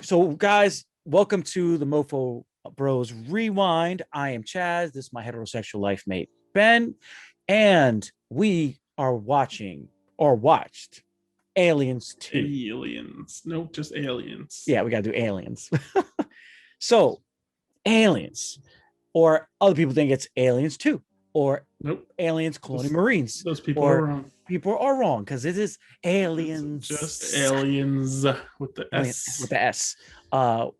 So, guys, welcome to the Mofo Bros Rewind. I am Chaz. This is my heterosexual life mate, Ben. And we are watching or watched Aliens 2. Aliens. Nope, just aliens. Yeah, we got to do Aliens. So, Aliens, or other people think it's Aliens 2, or Nope. Aliens cloning Marines. Those people or are wrong. People are wrong because it is Aliens. It's just aliens with the S. With the S,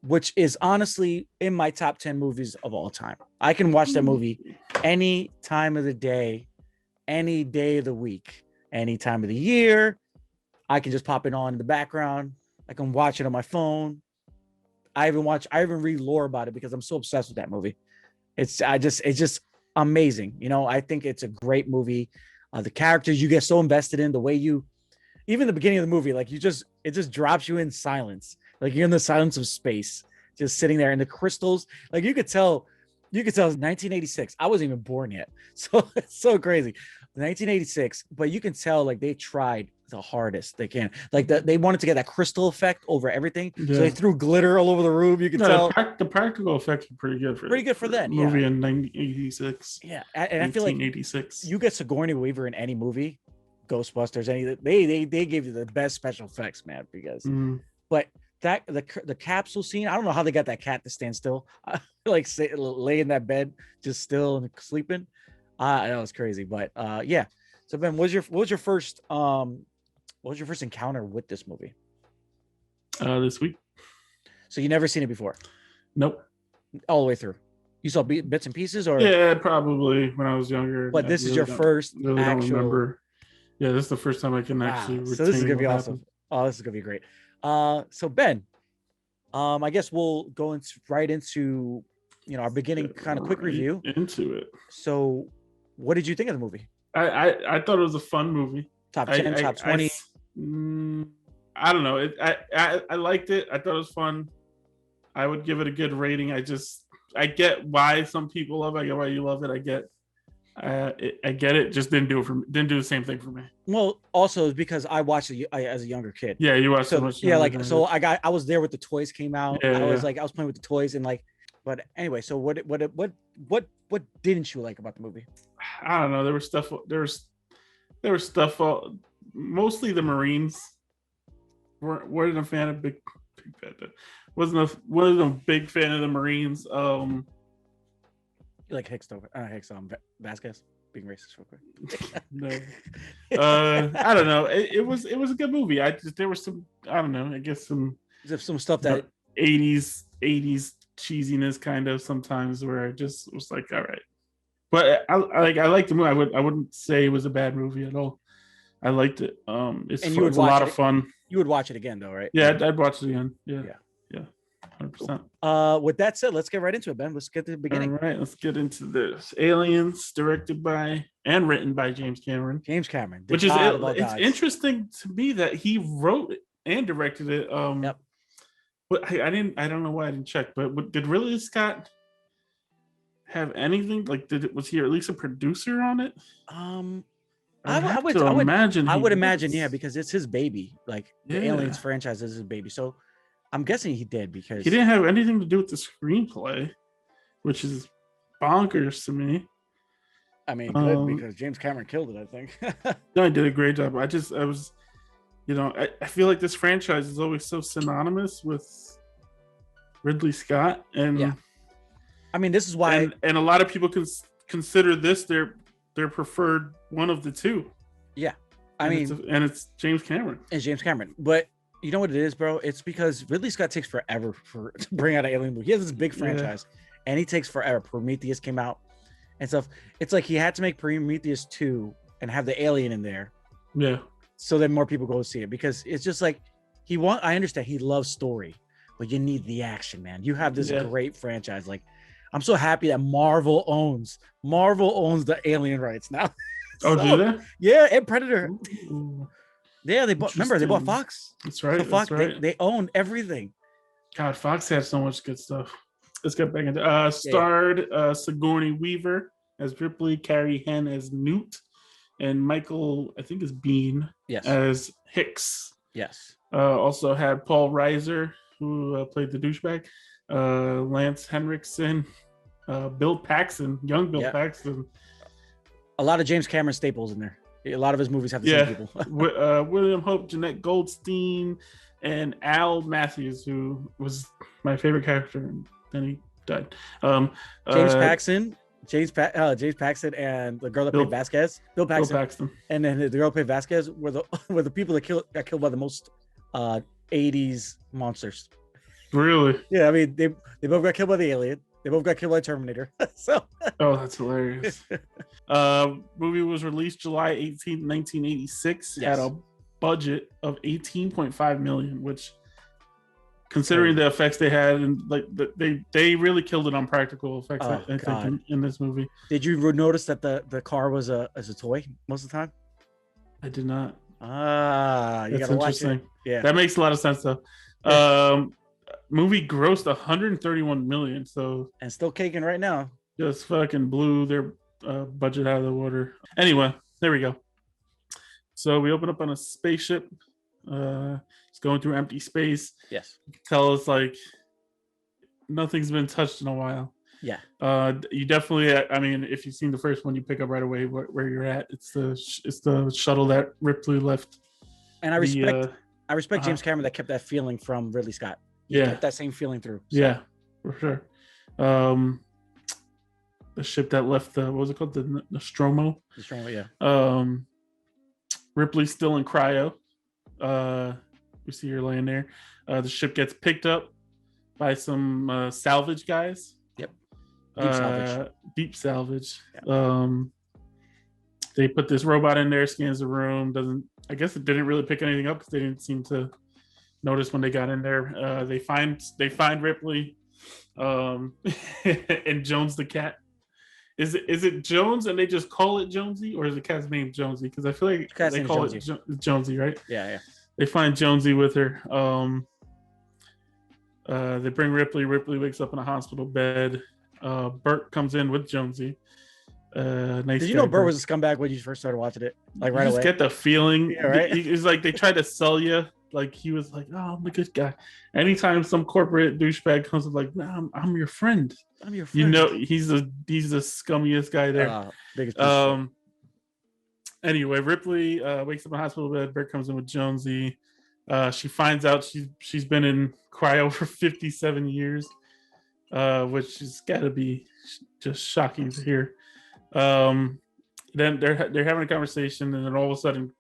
which is honestly in my top 10 movies of all time. I can watch that movie any time of the day, any day of the week, any time of the year. I can just pop it on in the background. I can watch it on my phone. I even read lore about it because I'm so obsessed with that movie. It's just amazing. You know, I think it's a great movie. The characters you get so invested in, the way even the beginning of the movie, like it just drops you in silence. Like you're in the silence of space, just sitting there in the crystals. Like you could tell it's 1986. I wasn't even born yet. So it's so crazy. 1986, but you can tell like they tried the hardest they can. Like they wanted to get that crystal effect over everything. Yeah. So they threw glitter all over the room. You can tell the practical effects are pretty good for then. Movie yeah. in 1986. Yeah, and I feel like 1986. You get Sigourney Weaver in any movie, Ghostbusters, they gave you the best special effects, man. Because, but that the capsule scene, I don't know how they got that cat to stand still, like lay in that bed just still and sleeping. That was crazy, but yeah. So Ben, what was your first encounter with this movie? This week. So you never seen it before? Nope. All the way through. You saw bits and pieces, or yeah, probably when I was younger. But this is your first really actual. Don't remember. Yeah, this is the first time I can actually. So this is gonna be awesome. Oh, this is gonna be great. So Ben, I guess we'll go right into our beginning kind of quick review into it. So, what did you think of the movie? I thought it was a fun movie. Top 10, top 20. I don't know. I liked it. I thought it was fun. I would give it a good rating. I get why some people love it. I get why you love it. I get it. Just didn't do the same thing for me. Well, also because I watched it as a younger kid. Yeah, you watched so much. Yeah, like so I was there with the toys came out. Yeah, I was playing with the toys and like. But anyway, so what didn't you like about the movie? I don't know. There was stuff. Mostly the Marines. Wasn't a fan of big fan. Wasn't a big fan of the Marines. You like Hicks Vasquez being racist real quick. No. I don't know. It was a good movie. There was some, I don't know, I guess some stuff that 80s cheesiness kind of sometimes where I just was like, all right. But I liked the movie. I wouldn't say it was a bad movie at all. I liked it. It's a lot of fun. You would watch it again though, right? Yeah, I'd watch it again. Yeah. 100%. With that said, let's get right into it, Ben. Let's get to the beginning. All right, let's get into this. Aliens, directed by and written by James Cameron. Which is it's interesting to me that he wrote and directed it. Yep. But I don't know why I didn't check, but did Ridley Scott have anything? Like, was he at least a producer on it? I would imagine, yeah, because it's his baby. Like the Aliens franchise is his baby. So I'm guessing he did because he didn't have anything to do with the screenplay, which is bonkers to me. I mean, good because James Cameron killed it, I think. No, he did a great job. I feel like this franchise is always so synonymous with Ridley Scott, and yeah, I mean, this is why, and a lot of people consider this their preferred one of the two. Yeah, it's James Cameron. It's James Cameron, but you know what it is, bro? It's because Ridley Scott takes forever to bring out an alien movie. He has this big franchise, and he takes forever. Prometheus came out and stuff. It's like he had to make Prometheus 2 and have the alien in there. Yeah. So then more people go to see it because it's just like I understand he loves story, but you need the action, man. You have this great franchise. Like, I'm so happy that Marvel owns the alien rights now. Oh, do they? Yeah, and Predator. Ooh. Yeah, they bought Fox. That's right. So Fox, that's right. They own everything. God, Fox had so much good stuff. Let's get back into starred Sigourney Weaver as Ripley, Carrie Henn as Newt, and Michael, I think is Bean, as Hicks. Yes. Also had Paul Reiser, who played the douchebag, Lance Henriksen, Bill Paxton, young Bill Yeah. Paxton. A lot of James Cameron staples in there. A lot of his movies have the Yeah, same people. William Hope, Jeanette Goldstein, and Al Matthews, who was my favorite character, and then he died. James Paxton, James Paxton, and the girl that played Vasquez, Bill Paxton, and then the girl that played Vasquez were the people that got killed by the most 80s monsters. Really? Yeah, I mean they both got killed by the alien. They both got killed by Terminator. So. Oh, that's hilarious. Movie was released July 18th, 1986. Yes. Had a budget of 18.5 million, which, considering the effects they had, and like they really killed it on practical effects. I think in this movie. Did you notice that the car was a toy most of the time? I did not. You gotta watch it. Yeah, that makes a lot of sense though. Yeah. Movie grossed 131 million, so and still caking right now. Just fucking blew their budget out of the water. Anyway, there we go. So we open up on a spaceship. It's going through empty space. Yes. Tell us like nothing's been touched in a while. Yeah. You definitely. I mean, if you've seen the first one, you pick up right away where you're at. It's the shuttle that Ripley left. And I respect James Cameron that kept that feeling from Ridley Scott. He kept that same feeling through. So. Yeah, for sure. The ship that left what was it called? The Nostromo. Nostromo, yeah. Ripley's still in cryo. We see her laying there. The ship gets picked up by some salvage guys. Yep. Deep salvage. Yeah. They put this robot in there, scans the room. I guess it didn't really pick anything up because they didn't seem to notice when they got in there. They find Ripley, and Jones the cat. Is it Jones and they just call it Jonesy, or is the cat's name Jonesy? Because I feel like they call it Jonesy, right? Yeah. They find Jonesy with her. They bring Ripley. Ripley wakes up in a hospital bed. Burt comes in with Jonesy. Nice. Did you know Burt was a scumbag when you first started watching it? Like right away. Just get the feeling. Yeah, right. It's like they tried to sell you. Like he was like, "Oh, I'm a good guy." Anytime some corporate douchebag comes up, like, "Nah, I'm your friend." I'm your friend. You know, he's the scummiest guy there. Biggest Anyway, Ripley wakes up in a hospital bed. Burt comes in with Jonesy. She finds out she's been in cryo for 57 years, which has got to be just shocking to hear. Then they're having a conversation, and then all of a sudden,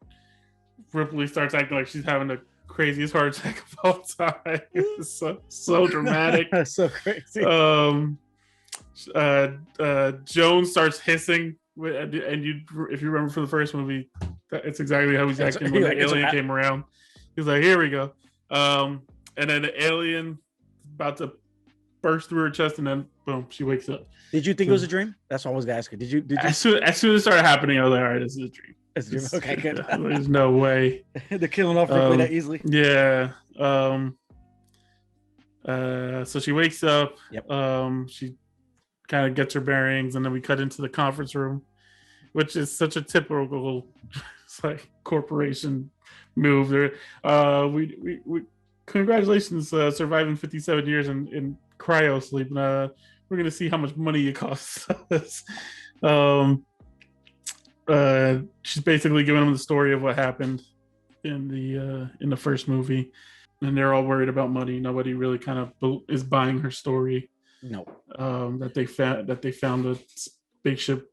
Ripley starts acting like she's having the craziest heart attack of all time. It's so dramatic. So crazy. Jones starts hissing, and if you remember from the first movie, it's exactly how he's acting when the alien came around. He's like, "Here we go," and then the alien about to burst through her chest, and then boom, she wakes up. Did you think it was a dream? That's what I was asking. Did you? As soon as it started happening, I was like, "All right, this is a dream." It's a dream. Okay, good. There's no way they're killing off Ripley that easily. Yeah. So she wakes up. Yep. She kind of gets her bearings, and then we cut into the conference room, which is such a typical like corporation move. There, we congratulations, surviving 57 years in cryo sleep. And we're gonna see how much money it costs us. She's basically giving them the story of what happened in the first movie, and they're all worried about money. Nobody really kind of is buying her story. No. That they found a big ship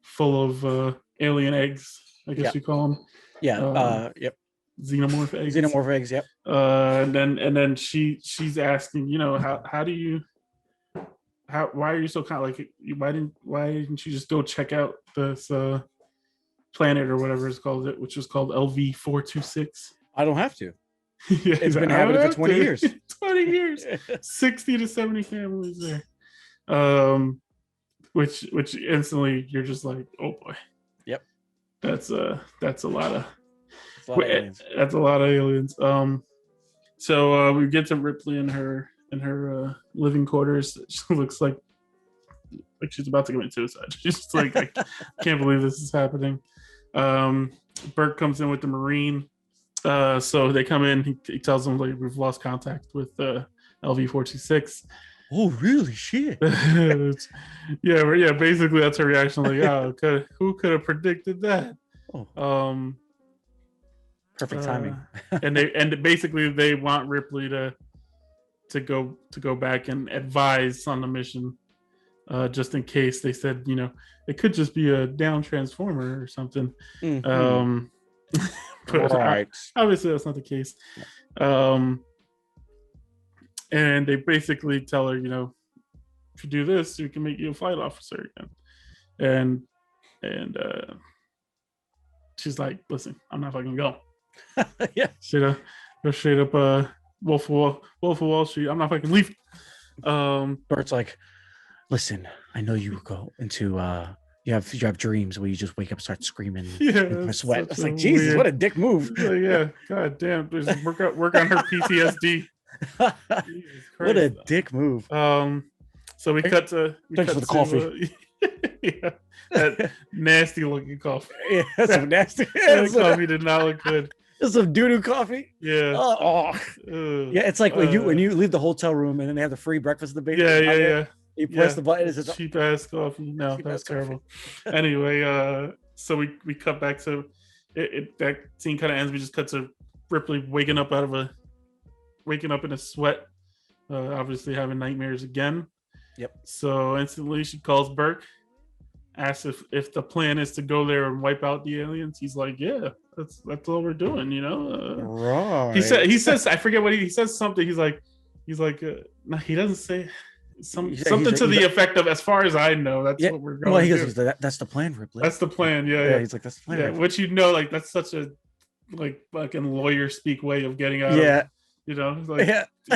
full of alien eggs, I guess you call them. Yeah. Yep. Xenomorph eggs. Xenomorph eggs. Yep. And then she's asking, why are you so kind of like, why didn't you just go check out this planet or whatever it's called, which was called LV-426? I don't have to. Yeah, it's been happening for 20 years. 20 years. 60 to 70 families there. Which instantly you're just like, oh boy. Yep. That's a lot of aliens. That's a lot of aliens. So we get to Ripley in her living quarters. She looks like she's about to commit suicide. She's just like, I can't believe this is happening. Burt comes in with the Marine. So they come in. He tells them like we've lost contact with LV-426. Oh, really? Shit. Yeah. Basically, that's her reaction. Like, oh, who could have predicted that? Oh, Um, perfect timing. and basically they want Ripley to go back and advise on the mission, just in case. They said, it could just be a down transformer or something. Mm-hmm. But Right. obviously that's not the case. And they basically tell her, if you do this, we can make you a flight officer again. And she's like, listen, I'm not fucking going. Yeah. Straight up Wolf of Wall Street. I'm not fucking leaving. Bert's like, listen, I know you go into you have dreams where you just wake up and start screaming and sweat. It's like, Jesus, weird, what a dick move. Yeah, god damn. Just work on her PTSD. What a dick move. So we cut to the coffee. Yeah, that nasty looking coffee. Yeah, that's some nasty. That coffee did not look good. It's some doo-doo coffee. Yeah. Yeah, it's like when you leave the hotel room and then they have the free breakfast in the basement. Yeah. You press the button. It's cheap ass coffee. No, that's terrible. Anyway, so we cut back to it. That scene kind of ends. We just cut to Ripley waking up in a sweat, obviously having nightmares again. Yep. So instantly she calls Burke, asks if the plan is to go there and wipe out the aliens. He's like, yeah, that's all we're doing, Right. He says I forget what he says something. He's like no, he doesn't say something to the effect of, as far as I know, that's what we're going. Well, he goes, that's the plan, Ripley. That's the plan. Yeah. He's like, that's the plan. Yeah, which like that's such a fucking lawyer speak way of getting out. Yeah. Like,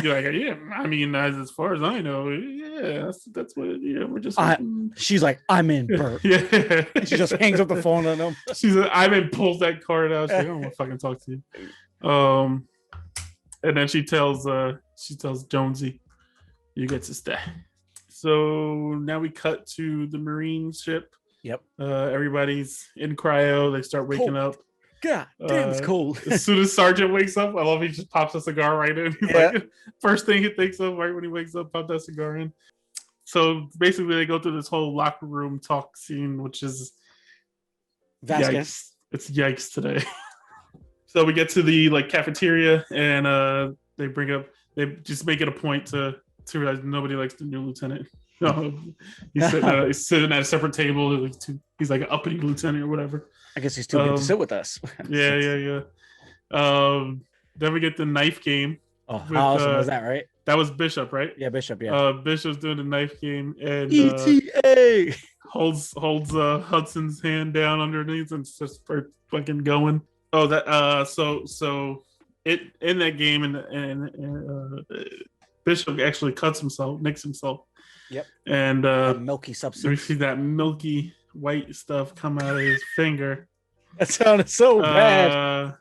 you're like, yeah. I mean, as far as I know, yeah, that's what. Yeah, we're just. She's like, I'm in, Bert. Yeah. She just hangs up the phone on him. She's like, I'm in. Pulls that card out. She's like, I don't want to fucking talk to you. And then she tells Jonesy, you get to stay. So now we cut to the Marine ship. Yep. Everybody's in cryo. They start waking up. God damn, it's cold. As soon as Sergeant wakes up, I love he just pops a cigar right in. He's like, first thing he thinks of right when he wakes up, pop that cigar in. So basically they go through this whole locker room talk scene, which is Vasquez. Yikes. It's yikes today. So we get to the cafeteria and they just make it a point to realize nobody likes the new lieutenant. He's sitting at a separate table. He's like an uppity lieutenant or whatever. I guess he's too good to sit with us. Yeah. Then we get the knife game. Oh, how awesome was that, right? That was Bishop, right? Yeah, Bishop. Yeah. Bishop's doing the knife game and ETA holds Hudson's hand down underneath and just starts fucking going. Oh, that so it in that game and Bishop actually nicks himself. Yep. And milky substance. We see that milky white stuff come out of his finger. That sounded so bad.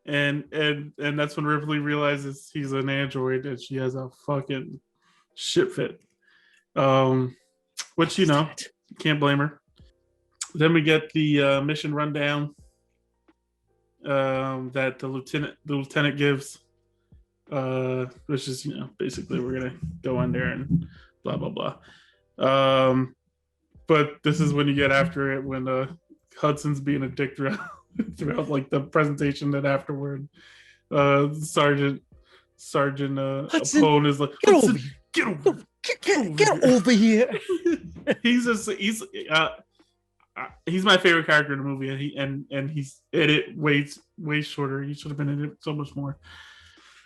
And that's when Ripley realizes he's an android and she has a fucking shit fit. Which can't blame her. Then we get the mission rundown that the lieutenant gives, which is basically we're gonna go in there and blah blah blah. But this is when you get after it when Hudson's being a dick throughout the presentation and afterward. Sergeant Apone is like, Hudson, get over here. He's my favorite character in the movie, and he's in it way shorter. He should have been in it so much more.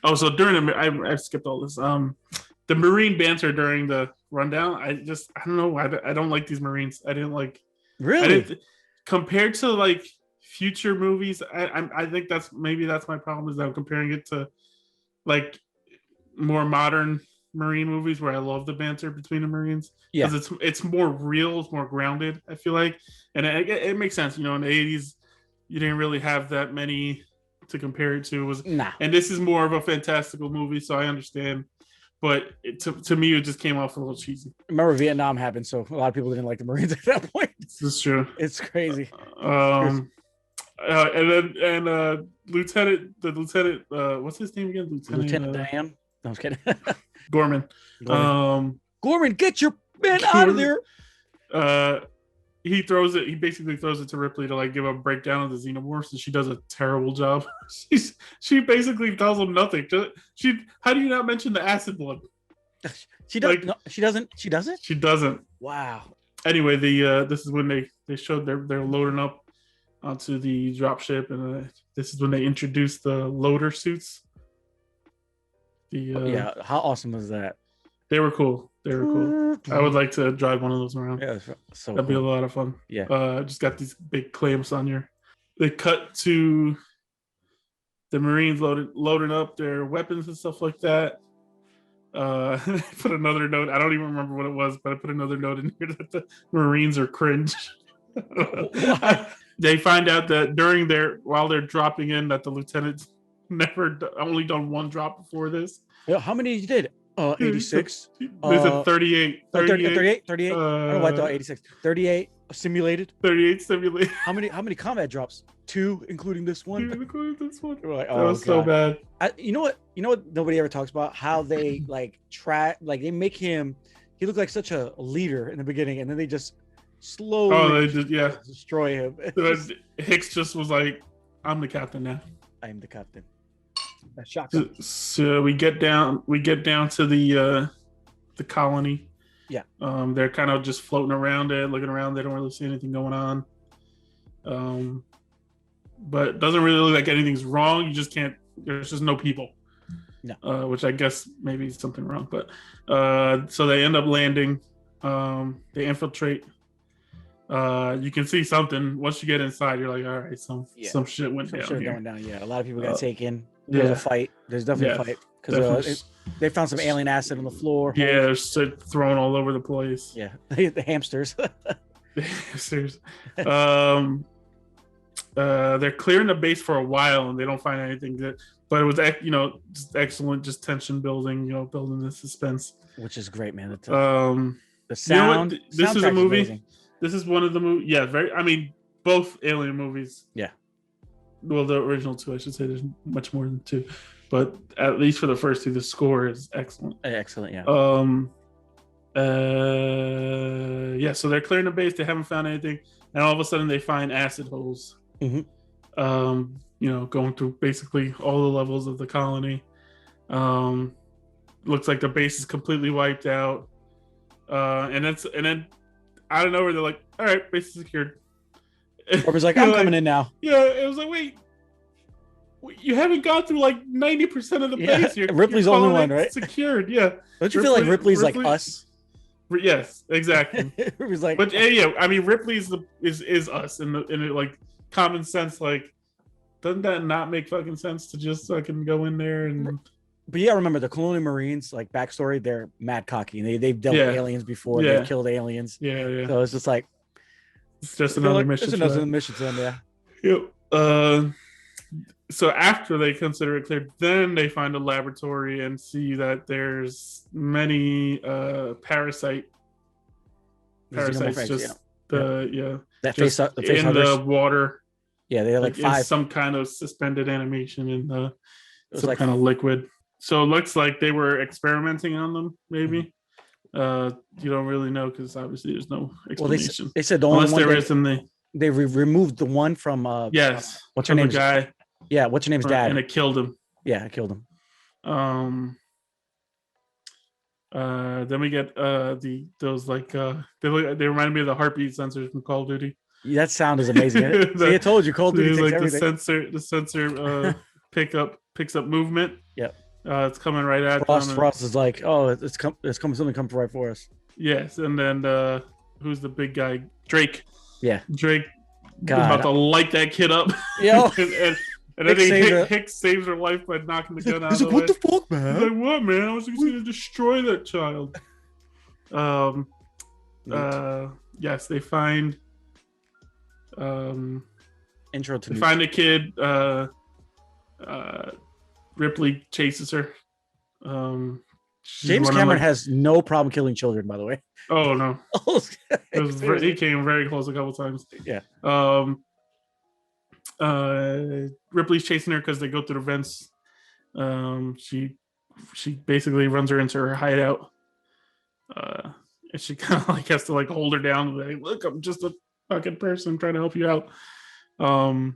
Oh, so during I skipped all this. The Marine banter during the rundown. I don't know. I don't like these Marines. I didn't like. Really? Compared to future movies, I think that's my problem is that I'm comparing it to more modern Marine movies where I love the banter between the Marines. Yeah, because it's more real, it's more grounded. I feel like, and it makes sense. In the '80s, you didn't really have that many to compare it to. And this is more of a fantastical movie, so I understand. But to me, it just came off a little cheesy. Remember, Vietnam happened, so a lot of people didn't like the Marines at that point. This is true. It's crazy. Lieutenant, what's his name again? Lieutenant Diane. No, I'm kidding. Gorman. Gorman. Gorman, get your man out of there. He throws it. He basically throws it to Ripley to like give a breakdown of the xenomorphs, and she does a terrible job. She basically tells him nothing. How do you not mention the acid blood? She does. No, she doesn't. She doesn't. She doesn't. Wow. Anyway, this is when they showed they're loading up onto the dropship, and this is when they introduced the loader suits. Yeah, how awesome was that? They were cool. I would like to drive one of those around. Yeah, so that'd be a lot of fun. Yeah. Just got these big clamps on your. They cut to the Marines loading up their weapons and stuff like that. I put another note. I don't even remember what it was, but I put another note in here that the Marines are cringe. They find out that while they're dropping in, that the lieutenant's only done one drop before this. Yeah, how many you did? 86. They said 38. 38. I don't know why I thought 86. 38 simulated. 38 simulated. How many combat drops? 2, including this one. Like, that was so bad. You know what nobody ever talks about? How they like they make him. He looked like such a leader in the beginning, and then they just slowly destroy him. Hicks just was like, "I'm the captain now. I am the captain." That shotgun. So we get down to the colony. Yeah. They're kind of just floating around it, looking around. They don't really see anything going on. But it doesn't really look like anything's wrong. You just can't. There's just no people. No. Which I guess maybe is something wrong. But so they end up landing. They infiltrate. You can see something once you get inside. You're like, all right, some shit went down. Going down. Yeah, a lot of people got taken. There's a fight. There's definitely a fight because they found some alien acid on the floor. Yeah, there's shit thrown all over the place. Yeah, the hamsters. The hamsters. They're clearing the base for a while and they don't find anything good. But it was, just excellent, just tension building. Building the suspense, which is great, man. The sound. This is a movie. Amazing. This is one of the movies. Yeah, both alien movies. Yeah. Well, the original 2, I should say. There's much more than 2, but at least for the first 2, the score is excellent. Excellent, yeah. So they're clearing the base. They haven't found anything, and all of a sudden they find acid holes. Mm-hmm. Going through basically all the levels of the colony. Looks like the base is completely wiped out. And then out of nowhere they're like, "All right, base is secured." Or was like, I'm coming in now. Yeah, it was like, wait, you haven't gone through like 90% of the base. Ripley's the only one, right? Secured, yeah. Don't you feel like Ripley's like us? Yes, exactly. Ripley's like, but yeah, I mean, Ripley's is us in it, like common sense. Like, doesn't that not make fucking sense to just fucking go in there and? But yeah, remember the Colonial Marines, like backstory, they're mad cocky. They've dealt with aliens before. Yeah. They've killed aliens. Yeah. So it's just like. It's just another mission. It's another mission to them, yeah. Yep. So after they consider it cleared, then they find a laboratory and see that there's many parasites just that face up in the water. Yeah, they had like 5. Some kind of suspended animation in some kind of liquid. So it looks like they were experimenting on them, maybe. You don't really know because obviously there's no explanation. Well, they said the only one there is in the. They removed the one from. Yes. What's her name? Guy. Yeah. What's your name's dad? And it killed him. Yeah, it killed him. Then we get those like they remind me of the heartbeat sensors from Call of Duty. That sound is amazing. See, I told you, Call of Duty takes like everything. The sensor picks up movement. Yep. It's coming right at Frost is like, oh, it's something comes right for us. Yes, and then who's the big guy? Drake. Yeah. Drake. About to light that kid up. Yeah. and I think Hicks saves her life by knocking the gun out of the way. What the fuck, man? He's like, what, man? I was just going to destroy that child. Yes, they find. Intro to. They find a kid. Ripley chases her. James Cameron has no problem killing children, by the way. Oh no, he came very close a couple times. Yeah. Ripley's chasing her because they go through the vents. She basically runs her into her hideout. And she kind of like has to like hold her down and be like, look, I'm just a fucking person trying to help you out. And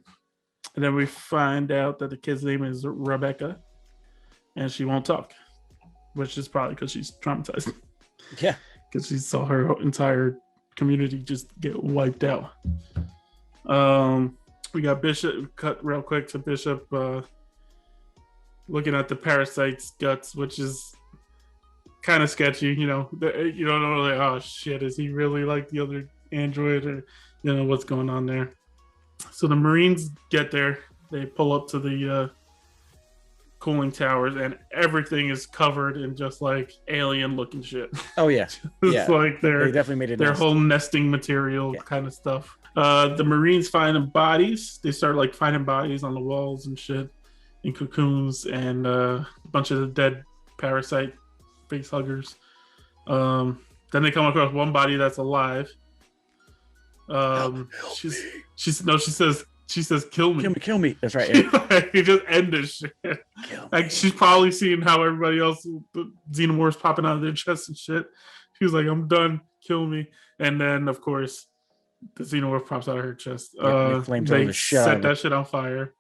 then we find out that the kid's name is Rebecca, and she won't talk, which is probably because she's traumatized. Yeah, because she saw her entire community just get wiped out. We got Bishop. Cut real quick to Bishop looking at the parasite's guts, which is kind of sketchy. You don't know, like, oh shit, is he really like the other android, or what's going on there? So the Marines get there. They pull up to the cooling towers, and everything is covered in just like alien looking shit. Oh yeah, it's like they definitely made it their whole nesting material kind of stuff. The Marines find bodies. They start like finding bodies on the walls and shit, in cocoons, and a bunch of the dead parasite face huggers. Then they come across one body that's alive. She says kill me. Kill me. That's right. Yeah. You just end this shit. Like she's probably seeing how everybody else, the xenomorphs popping out of their chests and shit. She was like, I'm done, kill me. And then of course the xenomorph pops out of her chest. They set that shit on fire.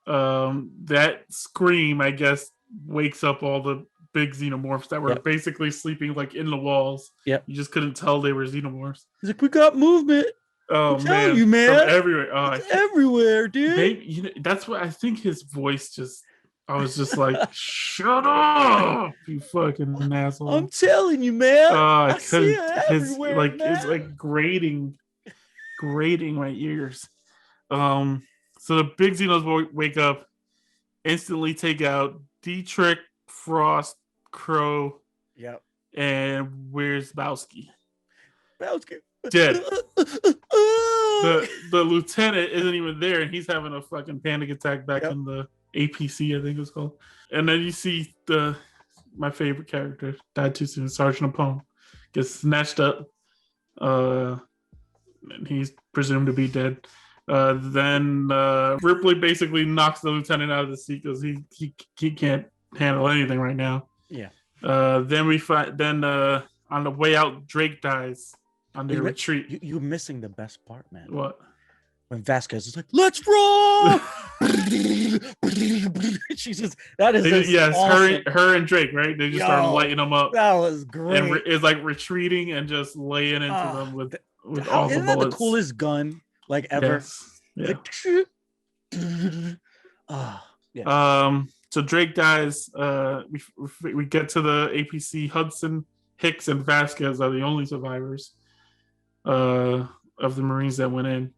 That scream, I guess, wakes up all the big xenomorphs that were basically sleeping like in the walls. Yep. You just couldn't tell they were xenomorphs. He's like, we got movement. Oh man, you, man. From everywhere. Oh, it's everywhere, dude. Maybe, that's what I think. His voice I was just like, shut up, you fucking asshole. I'm telling you, man. I see it everywhere, like man. It's like grating my ears. So the big Xenos wake up, instantly take out Dietrich, Frost, Crow. Yep. And where's Bowski? Dead. The lieutenant isn't even there, and he's having a fucking panic attack back in the APC, I think it's called. And then you see my favorite character died too soon, Sergeant Apone, gets snatched up. And he's presumed to be dead. Then Ripley basically knocks the lieutenant out of the seat because he can't handle anything right now. Yeah. Then we find on the way out, Drake dies on their retreat. You're missing the best part, man. What? When Vasquez is like, "Let's roll!" Jesus, that is yes, awesome. her and Drake, right? They just started lighting them up. That was great. And it's like retreating and just laying into them with all the bullets. Isn't that the coolest gun like ever? Yes. Yeah. So Drake dies. We get to the APC. Hudson, Hicks, and Vasquez are the only survivors of the Marines that went in.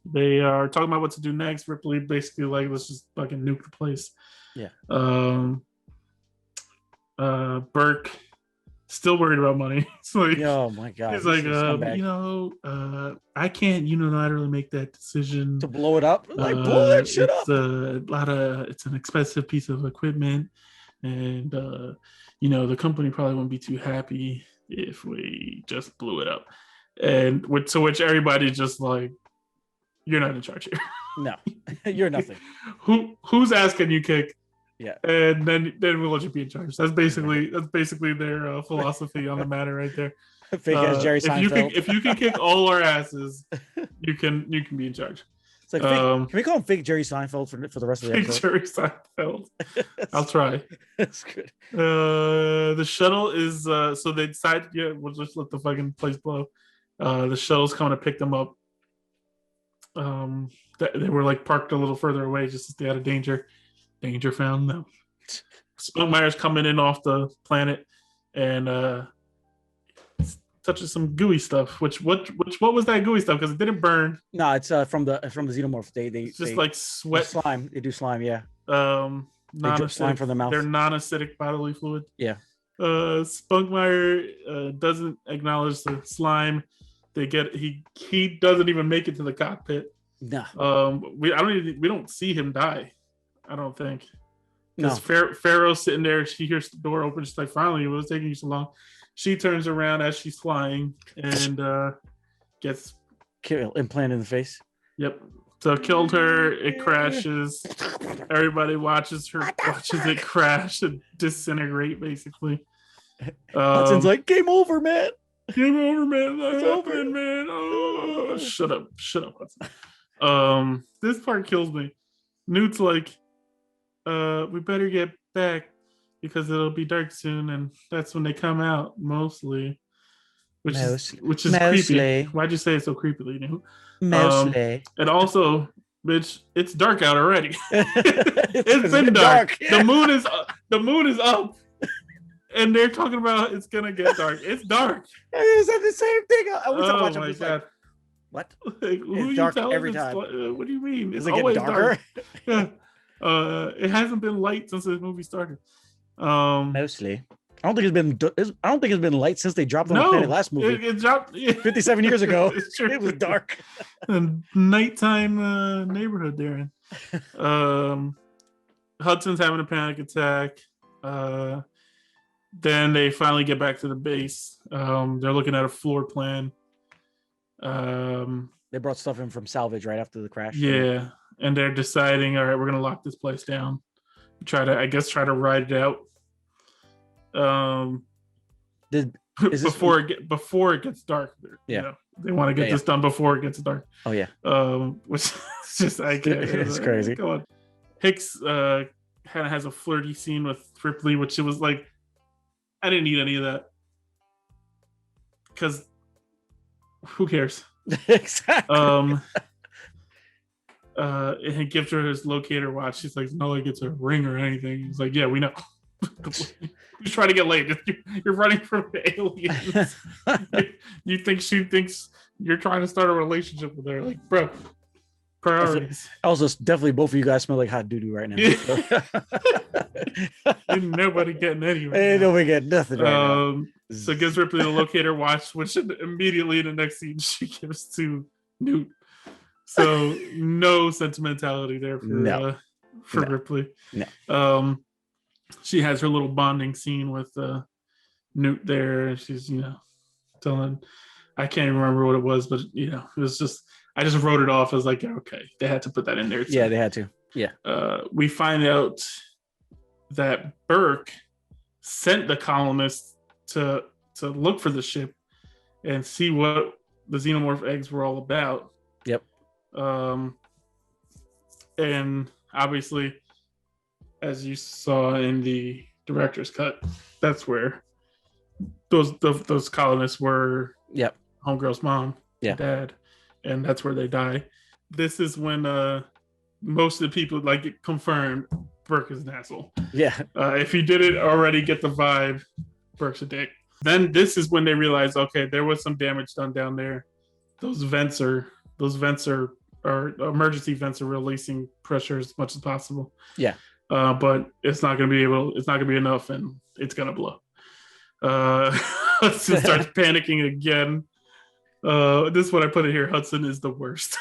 They are talking about what to do next. Ripley basically like, let's just fucking nuke the place. Yeah. Burke still worried about money. It's like, oh my god. He's like, I can't unilaterally make that decision to blow it up. Like, blow that shit up. It's an expensive piece of equipment, and the company probably wouldn't be too happy if we just blew it up. And to which everybody's just like, you're not in charge here. No, you're nothing. Who's ass can you kick? Yeah, and then we'll let you be in charge. That's basically their philosophy on the matter right there. Fake as Jerry Seinfeld. If you can kick all our asses, you can be in charge. It's like can we call him fake Jerry Seinfeld for the rest of the episode? Fake Jerry Seinfeld. I'll try. That's good. The shuttle is so they decide, we'll just let the fucking place blow. The shuttle's coming to pick them up. They were like parked a little further away just to stay out of danger. Danger found them. Spunkmeyer's coming in off the planet and touches some gooey stuff. What was that gooey stuff? Because it didn't burn. No, it's from the xenomorphs. It's just like sweat. Slime. They do slime. Yeah. Slime from the mouth. They're non-acidic bodily fluid. Yeah. Spunkmeyer doesn't acknowledge the slime. He doesn't even make it to the cockpit. No. We don't see him die. I don't think. No. Pharaoh's sitting there. She hears the door open. She's like, finally, it was taking you so long. She turns around as she's flying and gets implanted in the face. Yep. So it killed her. It crashes. Everybody watches it crash and disintegrate, basically. Hudson's like, game over, man. Game over, man. That's Over. happening, man. Oh, shut up, Hudson. This part kills me. Newt's like, we better get back because it'll be dark soon, and that's when they come out mostly. Which is creepy. Why'd you say it so creepily, Newt? Mostly. And also, bitch, it's dark out already. It's been dark. Yeah. The moon is up. And they're talking about it's gonna get dark. It's dark. I said the same thing. Oh my god! Like, what? Like, who it's dark every time. What do you mean? It's always darker. Dark. Yeah. It hasn't been light since the movie started. Mostly. I don't think it's been light since they dropped on the planet last movie. It dropped 57 years ago. It was dark. A nighttime neighborhood there. Hudson's having a panic attack. Then they finally get back to the base. They're looking at a floor plan. They brought stuff in from salvage right after the crash. Yeah, and they're deciding, all right, we're gonna lock this place down. Try to ride it out. Before it gets dark. Yeah, you know, they want to get this done before it gets dark. Oh yeah. Which is just it's crazy. Go on. Hicks kind of has a flirty scene with Ripley, which it was like, I didn't need any of that because who cares? Exactly. And he gives her his locator watch. She's like, no, he gets a ring or anything. He's like, yeah, we know. He's trying to get laid. You're running from aliens. You think she thinks you're trying to start a relationship with her? Like, bro, priorities. Also, definitely both of you guys smell like hot doo-doo right now. Ain't nobody getting anywhere. Ain't nobody getting nothing right now. So gives Ripley the locator watch, which immediately in the next scene she gives to Newt. So no sentimentality there for Ripley. No. She has her little bonding scene with Newt there. She's, telling, I can't even remember what it was, but it was just, I just wrote it off as like, okay, they had to put that in there. Yeah, they had to. Yeah. We find out that Burke sent the colonists to look for the ship and see what the xenomorph eggs were all about. Yep. And obviously, as you saw in the director's cut, that's where those colonists were. Yep. Homegirl's mom, dad, and that's where they die. This is when most of the people get confirmed Burke is an asshole. Yeah. If you didn't already get the vibe, Burke's a dick. Then this is when they realize, okay, there was some damage done down there. Those vents are emergency vents are releasing pressure as much as possible. Yeah. But it's not going to be enough, and it's going to blow. Hudson starts panicking again. This is what I put in here. Hudson is the worst.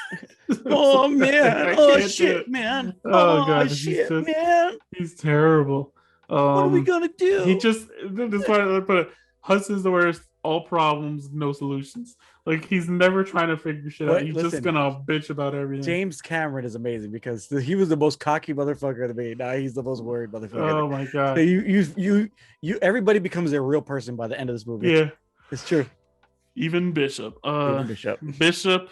Oh man! Oh shit, man! Oh god, shit, man! He's terrible. What are we gonna do? This is why I put it. Hudson's the worst. All problems, no solutions. Like, he's never trying to figure shit out. He's just gonna bitch about everything. James Cameron is amazing because he was the most cocky motherfucker to me. Now he's the most worried motherfucker. Oh my god! So you everybody becomes a real person by the end of this movie. Yeah, it's true. Even Bishop. Bishop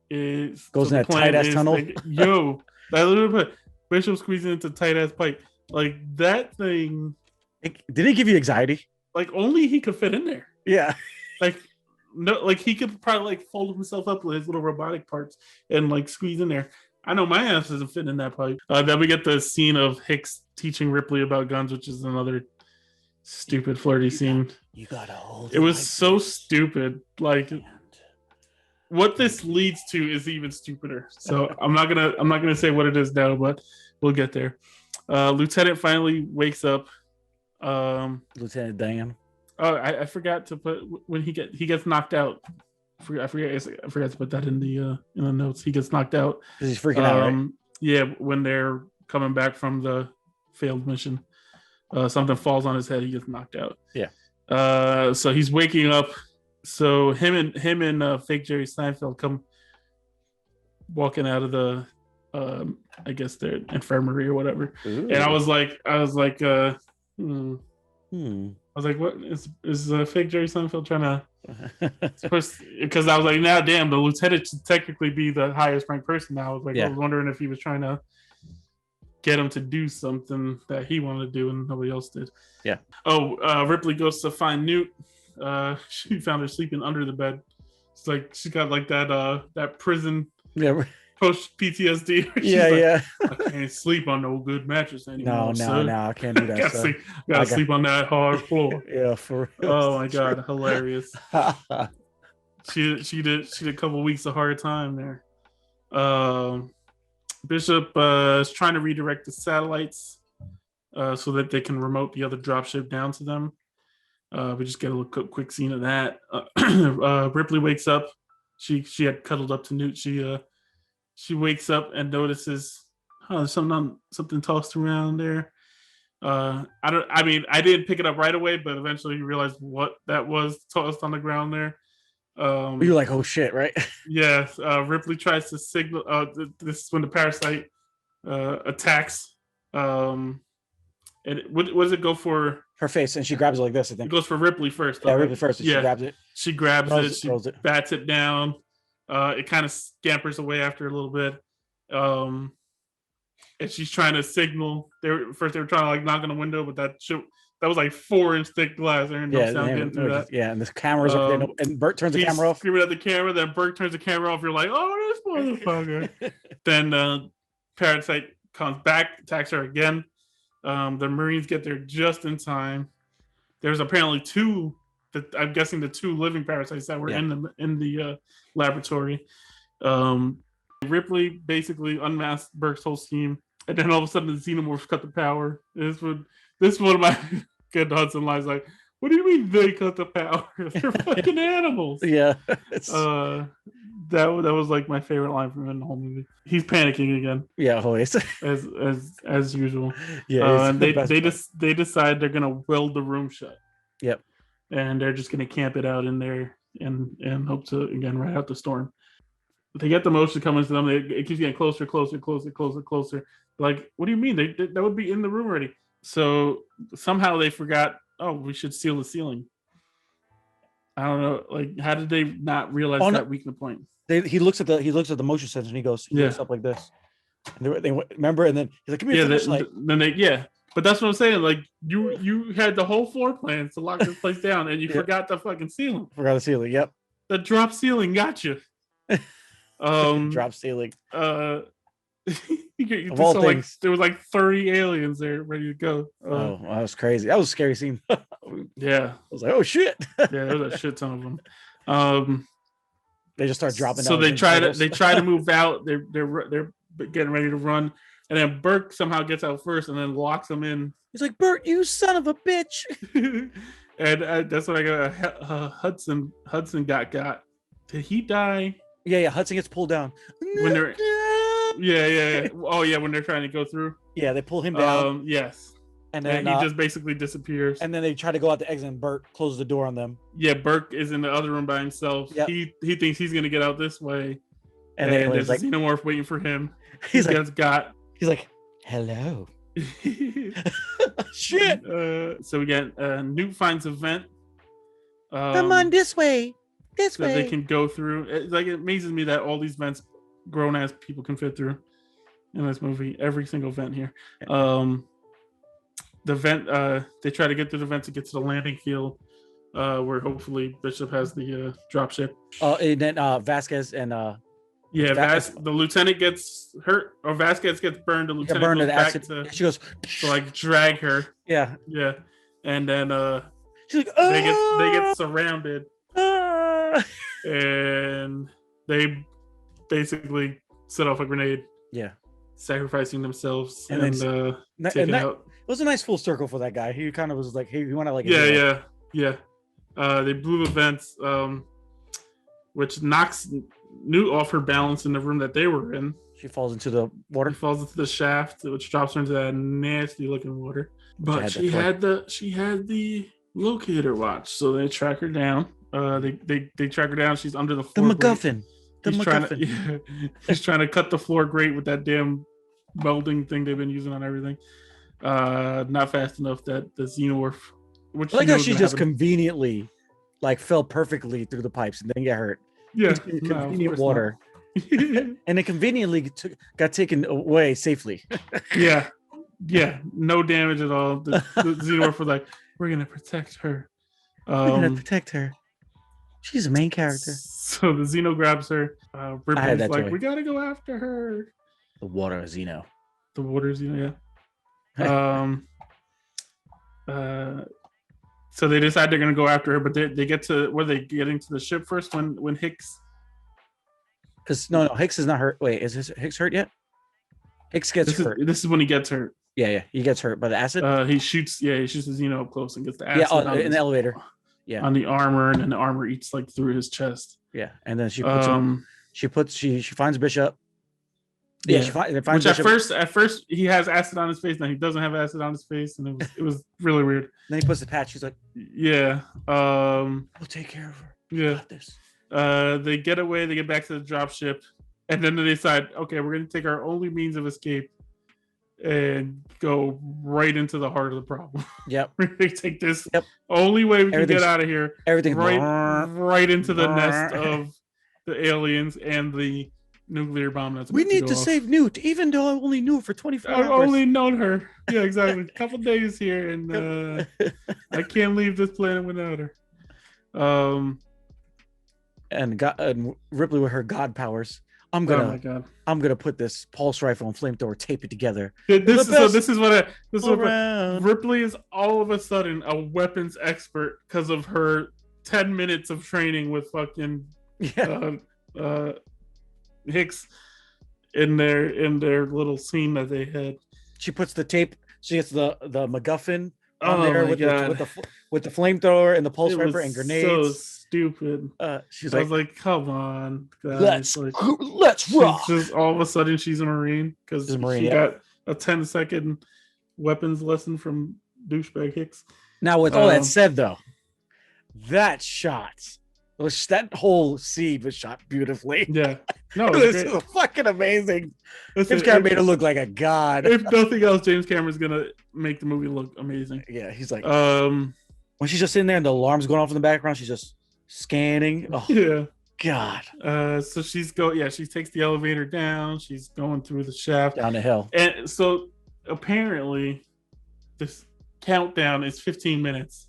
goes in that tight ass tunnel. Like, yo, that little bit. Bishop squeezing into tight ass pipe. Like that thing. Did it give you anxiety? Like only he could fit in there. Yeah. He could probably fold himself up with his little robotic parts and squeeze in there. I know my ass doesn't fit in that pipe. Then we get the scene of Hicks teaching Ripley about guns, which is another stupid flirty scene. You gotta hold. It was so stupid. What this leads to is even stupider. So I'm not gonna say what it is now, but we'll get there. Lieutenant finally wakes up. Lieutenant Dan. Oh, I forgot to put when he gets knocked out. I forgot to put that in the notes. He gets knocked out because he's freaking out. Right? Yeah, when they're coming back from the failed mission, something falls on his head. He gets knocked out. Yeah. So he's waking up. So him and fake Jerry Seinfeld come. walking out of the I guess the infirmary or whatever. Ooh. And I was like, hmm. I was like, what is fake Jerry Seinfeld trying to because I was like, now damn, the lieutenant should technically be the highest ranked person now. I was like, I was wondering if he was trying to get him to do something that he wanted to do and nobody else did. Yeah. Oh, Ripley goes to find Newt. She found her sleeping under the bed. It's like she got like that prison post PTSD. Yeah. I can't sleep on no good mattress anymore. No, I can't do that. Gotta sleep on that hard floor. Yeah, for real. Oh my god, hilarious. She did a couple weeks of hard time there. Bishop is trying to redirect the satellites so that they can remote the other dropship down to them. We just get a little quick scene of that. Ripley wakes up. She had cuddled up to Newt. She wakes up and notices there's something tossed around there. I didn't pick it up right away, but eventually you realized what that was tossed on the ground there. You're like, oh shit, right? Yeah. Ripley tries to signal. This is when the parasite attacks. And what does it go for? Her face, and she grabs it like this. I think it goes for Ripley first. Yeah, Ripley first. She grabs it. She grabs it. She bats it down. It kind of scampers away after a little bit. And she's trying to signal. First they were trying to like knock on the window, but that was like 4-inch thick glass. There ain't no sound getting through that. Yeah, and the camera's up there, and Bert turns the camera off. Screaming at the camera, then Bert turns the camera off. You're like, oh, this motherfucker. Then Parasite comes back, attacks her again. The Marines get there just in time. There's apparently I'm guessing the 2 living parasites that were in the laboratory. Ripley basically unmasked Burke's whole scheme, and then all of a sudden the xenomorphs cut the power. This is one of my good Hudson lines. Like, what do you mean they cut the power? They're fucking animals. Yeah. That was like my favorite line from him in the whole movie. He's panicking again. Yeah, always. as usual. Yeah, and they decide they're gonna weld the room shut. Yep. And they're just gonna camp it out in there and hope to again ride out the storm. They get the motion coming to them. It keeps getting closer. Like, what do you mean? That would be in the room already. So somehow they forgot. Oh, we should seal the ceiling. I don't know. Like, how did they not realize that weakness point? He looks at the motion sensor and he looks up like this. And they remember, and then he's like, "Come here." But that's what I'm saying. Like, you had the whole floor plan to lock this place down, and you forgot the fucking ceiling. Forgot the ceiling. Yep. The drop ceiling got you. Drop ceiling. Of all things, there was like 30 aliens there ready to go. That was crazy. That was a scary scene. Yeah, I was like, oh shit. Yeah, there was a shit ton of them. They just start dropping. So they try to move out. They're getting ready to run, and then Burke somehow gets out first, and then locks them in. He's like, Bert, you son of a bitch. And that's what I got. Hudson got. Did he die? Yeah. Hudson gets pulled down. When they're yeah. Oh yeah, when they're trying to go through. Yeah, they pull him down. Yes. And then he just basically disappears. And then they try to go out the exit, and Bert closes the door on them. Yeah, Burke is in the other room by himself. Yep. He thinks he's gonna get out this way. And then there's a xenomorph waiting for him. He's like, hello. Shit. So again, Newt finds a vent. Come on this way. This way. They can go through. It amazes me that all these vents grown ass people can fit through in this movie. Every single vent here. The vent, they try to get through the vent to get to the landing field, where hopefully Bishop has the dropship. And then Vasquez and the lieutenant gets hurt, or Vasquez gets burned. The lieutenant goes back she goes to like drag her. Yeah, and then she's like, they get surrounded, and they basically set off a grenade. Yeah, sacrificing themselves and taking out. It was a nice full circle for that guy. He kind of was like, hey, you want to like... Yeah. They blew the vents, which knocks Newt off her balance in the room that they were in. She falls into the water. She falls into the shaft, which drops her into that nasty looking water. But she had the locator watch, so they track her down. They track her down. She's under the floor. The MacGuffin. The He's trying to cut the floor grate with that damn welding thing they've been using on everything. Not fast enough that the xenomorph, which I like how she just happen. conveniently like fell perfectly through the pipes and didn't get hurt. Yeah, convenient water. And it conveniently got taken away safely. Yeah, no damage at all. The xenomorph was like, "We're gonna protect her. We're gonna protect her. She's a main character." So the Xeno grabs her. Ripley's like, toy. "We gotta go after her." The water Xeno. The water Xeno, yeah. So they decide they're gonna go after her, but they get to where they getting to the ship first when Hicks. Because no, Hicks is not hurt. Wait, is Hicks hurt yet? Hicks gets hurt. This is when he gets hurt. Yeah, he gets hurt by the acid. He shoots the Xeno up close and gets the acid. Yeah, in the elevator. Yeah, on the armor, and then the armor eats like through his chest. Yeah, and then she puts she finds Bishop. Yeah, she finds which Bishop. At first he has acid on his face, now he doesn't have acid on his face, and it was really weird. Then he puts the patch. She's like, "Yeah, we'll take care of her. Yeah, got this." They get away. They get back to the dropship, and then they decide, okay, we're going to take our only means of escape and go right into the heart of the problem. Yep. They take this only way we can get out of here. Everything right into the nest of the aliens and the nuclear bomb. That's we need to save Newt, even though I only knew her for 24 hours. I've only known her. Yeah, exactly. A couple days here, and I can't leave this planet without her. And Ripley with her god powers. I'm gonna put this pulse rifle and flamethrower, tape it together. This is what Ripley is all of a sudden a weapons expert because of her 10 minutes of training with fucking Hicks in their little scene that they had. She puts the tape. She gets the MacGuffin on there with the flamethrower and the pulse rifle and grenades. So stupid. I was like, come on, guys. Let's rock. Just all of a sudden she's a Marine because she got a 10-second weapons lesson from douchebag Hicks. Now, with all that said, though, that whole scene was shot beautifully. Yeah. No, this is fucking amazing. James Cameron made her look like a god. If nothing else, James Cameron's gonna make the movie look amazing. Yeah, he's like, when she's just sitting there and the alarm's going off in the background, she's just scanning. Oh, yeah, God. So she takes the elevator down. She's going through the shaft down the hill, and so apparently, this countdown is 15 minutes.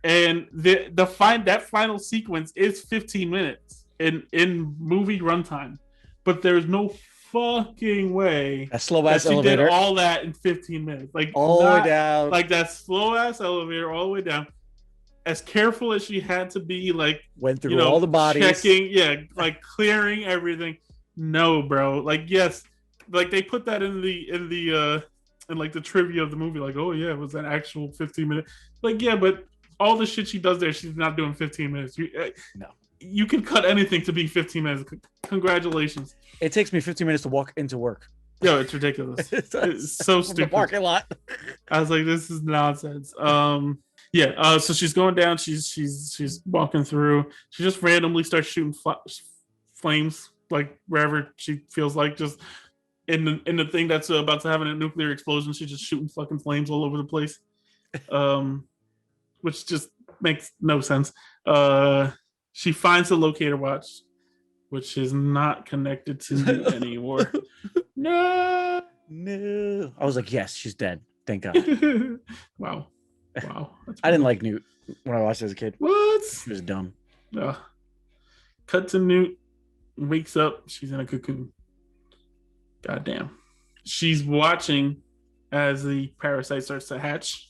And that final sequence is 15 minutes in movie runtime, but there's no fucking way that slow ass elevator did all that in 15 minutes, like all the way down, like that slow ass elevator all the way down. As careful as she had to be, like went through all the bodies, checking, like clearing everything. No, bro, like yes, like they put that in the like the trivia of the movie, like oh yeah, it was an actual 15 minutes. Like yeah, but all the shit she does there, she's not doing 15 minutes. You can cut anything to be 15 minutes. Congratulations. It takes me 15 minutes to walk into work. Yo, it's ridiculous. It's so stupid. The parking lot. I was like, this is nonsense. So she's going down. She's walking through. She just randomly starts shooting flames, like wherever she feels like, just in the thing that's about to have a nuclear explosion. She's just shooting fucking flames all over the place. Which just makes no sense. She finds the locator watch, which is not connected to Newt anymore. No. I was like, yes, she's dead. Thank God. Wow. I didn't like Newt when I watched it as a kid. What? She was dumb. Cut to Newt. Wakes up. She's in a cocoon. Goddamn. She's watching as the parasite starts to hatch.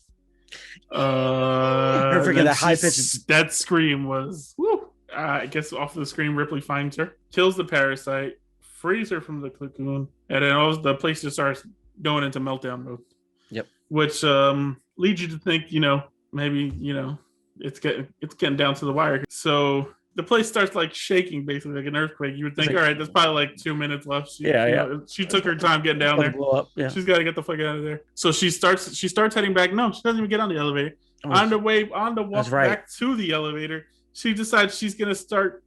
I forget that high pitch. That scream was woo. I guess off of the screen, Ripley finds her, kills the parasite, frees her from the cocoon, and then the place just starts going into meltdown mode. Yep. Which leads you to think, maybe it's getting down to the wire. So the place starts like shaking, basically like an earthquake. You would think, all right, there's probably like 2 minutes left. She took her time getting down there. Blow up. Yeah. She's got to get the fuck out of there. So she starts heading back. No, she doesn't even get on the elevator. On the walk back to the elevator, she decides she's gonna start.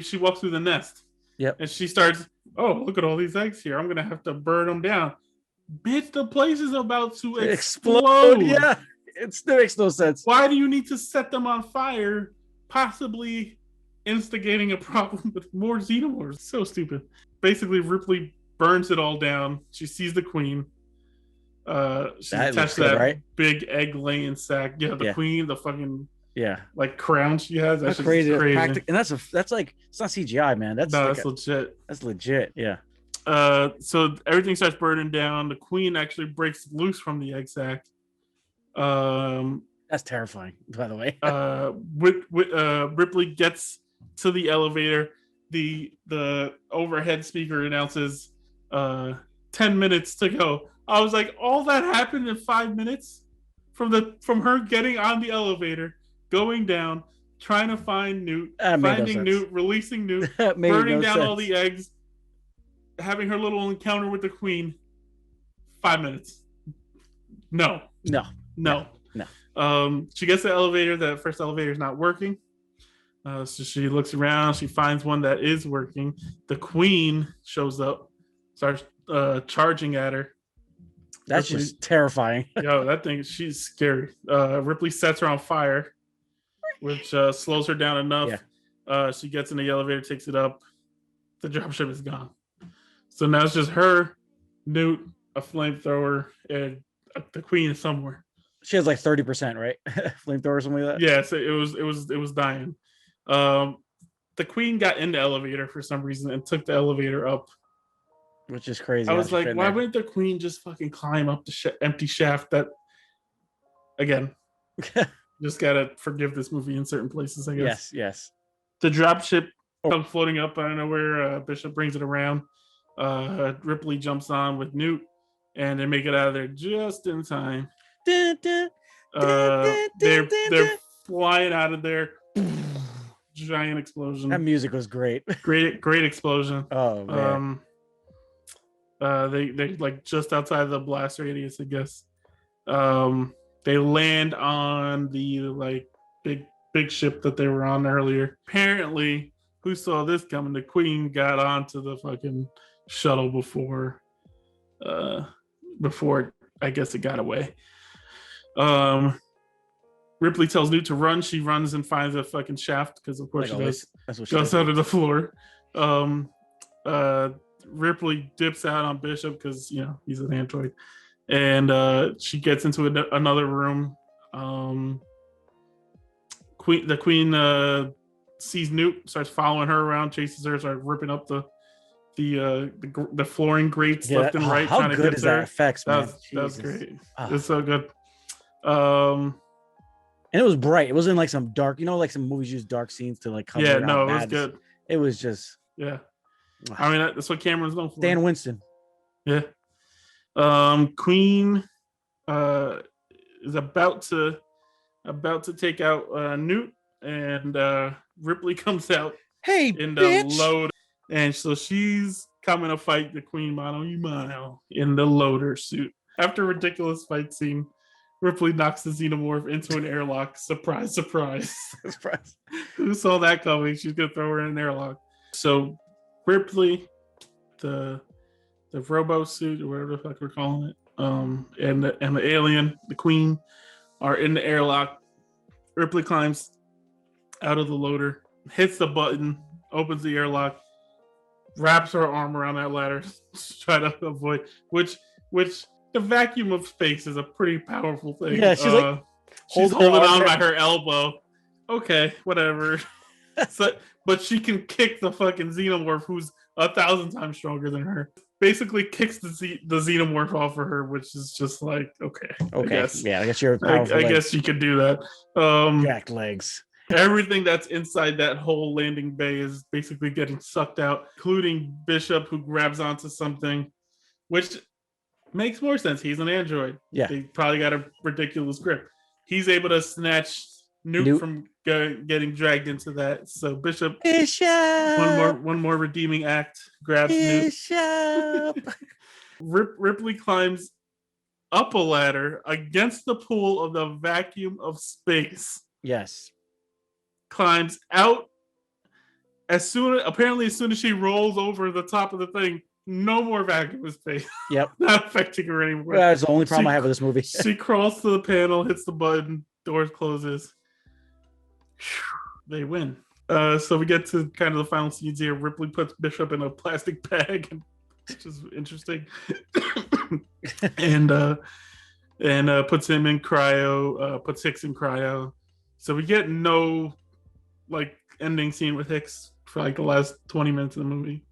She walks through the nest, Yep. and she starts. Oh, look at all these eggs here! I'm gonna have to burn them down. Bitch, the place is about to Explode. explode. Yeah. It makes no sense. Why do you need to set them on fire? Possibly instigating a problem with more xenomorphs. So stupid. Basically, Ripley burns it all down. She sees the queen. She's That attached looks to good, that right? big egg laying sack. Yeah, the Yeah. queen, the fucking Yeah. like crown she has. How That's just crazy. crazy. And that's like it's not CGI, man. That's No, like that's legit. that's legit. Yeah. So everything starts burning down. The queen actually breaks loose from the egg sac. That's terrifying, by the way. Ripley gets to the elevator. The overhead speaker announces 10 minutes to go. I was like, all that happened in 5 minutes from her getting on the elevator, going down, trying to find Newt, finding Newt, releasing Newt, burning down all the eggs, having her little encounter with the queen. 5 minutes. No. She gets the elevator. The first elevator is not working. So she looks around. She finds one that is working. The queen shows up, starts charging at her. That's Ripley, just terrifying. Yo, that thing, she's scary. Ripley sets her on fire, which slows her down enough. Yeah. She gets in the elevator, takes it up. The dropship is gone. So now it's just her, Newt, a flamethrower, and the queen somewhere. She has like 30%, right? Flamethrower or something like that. Yeah, so it was dying. The queen got in the elevator for some reason and took the elevator up, which is crazy. I was like, why wouldn't the queen just fucking climb up the empty shaft? That again, just gotta forgive this movie in certain places, I guess. Yes. The dropship comes floating up out of nowhere. Bishop brings it around. Ripley jumps on with Newt, and they make it out of there just in time. They're flying out of there. Giant explosion. That music was great. Great explosion. Oh man. They like just outside of the blast radius, I guess. They land on the like big ship that they were on earlier. Apparently, who saw this coming? The queen got onto the fucking shuttle before I guess it got away. Ripley tells Newt to run. She runs and finds a fucking shaft because, of course, like she does. That's what she goes out of the floor. Ripley dips out on Bishop because he's an android, and she gets into another room. The queen sees Newt, starts following her around, chases her, starts ripping up the flooring grates left and right. How good is that effects, man? That was great. It's so good. And it was bright. It wasn't like some dark, like some movies use dark scenes to like cover it. No, it was good. It was just I mean, that's what Cameron's known for. Dan Winston. Yeah. Queen is about to take out Newt, and Ripley comes out. Hey, in the bitch. Load, and so she's coming to fight the Queen mano in the loader suit. After a ridiculous fight scene, Ripley knocks the xenomorph into an airlock. Surprise, surprise. Surprise. Who saw that coming? She's going to throw her in an airlock. So Ripley, the robo suit, or whatever the fuck we're calling it, and the alien, the queen, are in the airlock. Ripley climbs out of the loader, hits the button, opens the airlock, wraps her arm around that ladder to try to avoid, which the vacuum of space is a pretty powerful thing. Yeah, she's like she's holding on by her elbow. Okay, whatever. But she can kick the fucking xenomorph, who's 1,000 times stronger than her. Basically kicks the xenomorph off of her, which is just like okay. I guess. Yeah, I guess you're powerful. I guess you could do that. Jacked legs. Everything that's inside that whole landing bay is basically getting sucked out, including Bishop, who grabs onto something, which makes more sense. He's an android. Yeah. They probably got a ridiculous grip. He's able to snatch Newt from getting dragged into that. So Bishop, one more redeeming act, grabs Newt. Ripley climbs up a ladder against the pull of the vacuum of space. Yes. climbs out. As soon as she rolls over the top of the thing, no more vacuum is space. Yep. Not affecting her anymore. That's the only problem I have with this movie. She crawls to the panel, hits the button, doors closes. They win. So we get to kind of the final scenes here. Ripley puts Bishop in a plastic bag, which is interesting, and puts him in cryo. Puts Hicks in cryo. So we get no like ending scene with Hicks for like the last 20 minutes of the movie.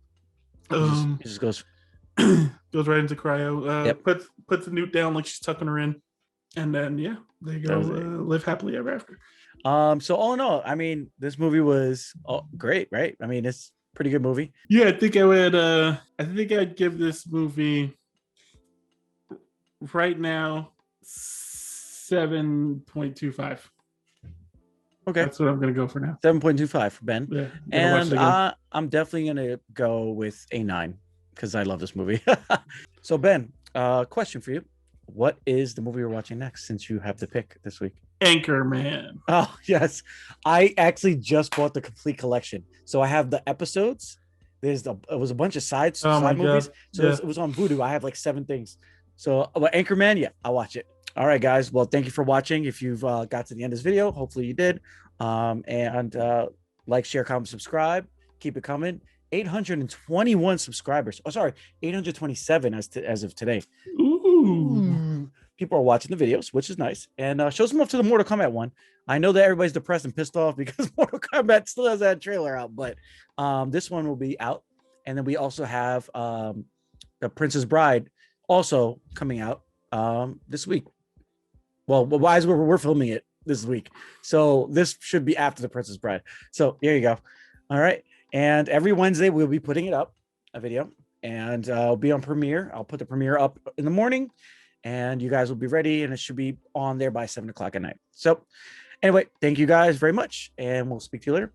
He just goes goes right into cryo. Yep. Puts the newt down like she's tucking her in, and then they go live happily ever after. So all in all, I mean, this movie was great, right? I mean, it's a pretty good movie. Yeah, I think I would. I think I'd give this movie right now 7.25. Okay, that's what I'm gonna go for now. 7.25 for Ben. Yeah, and I'm definitely gonna go with a 9 because I love this movie. So Ben, question for you: what is the movie you're watching next? Since you have the pick this week. Anchorman. Oh yes, I actually just bought the complete collection. So I have the episodes. It was a bunch of side movies. So it was on Vudu. I have like 7 things. So Anchorman, yeah, I'll watch it. All right, guys. Well, thank you for watching. If you've got to the end of this video, hopefully you did. And like, share, comment, subscribe. Keep it coming. 821 subscribers. Oh, sorry, 827 as of today. Ooh. People are watching the videos, which is nice. And show some love to the Mortal Kombat one. I know that everybody's depressed and pissed off because Mortal Kombat still has that trailer out, but this one will be out. And then we also have The Princess Bride also coming out this week. Well, why is we're filming it this week, so this should be after The Princess Bride. So there you go. All right, and every Wednesday we'll be putting it up, a video, and I'll be on Premiere. I'll put the Premiere up in the morning, and you guys will be ready, and it should be on there by 7 o'clock at night. So anyway, thank you guys very much, and we'll speak to you later.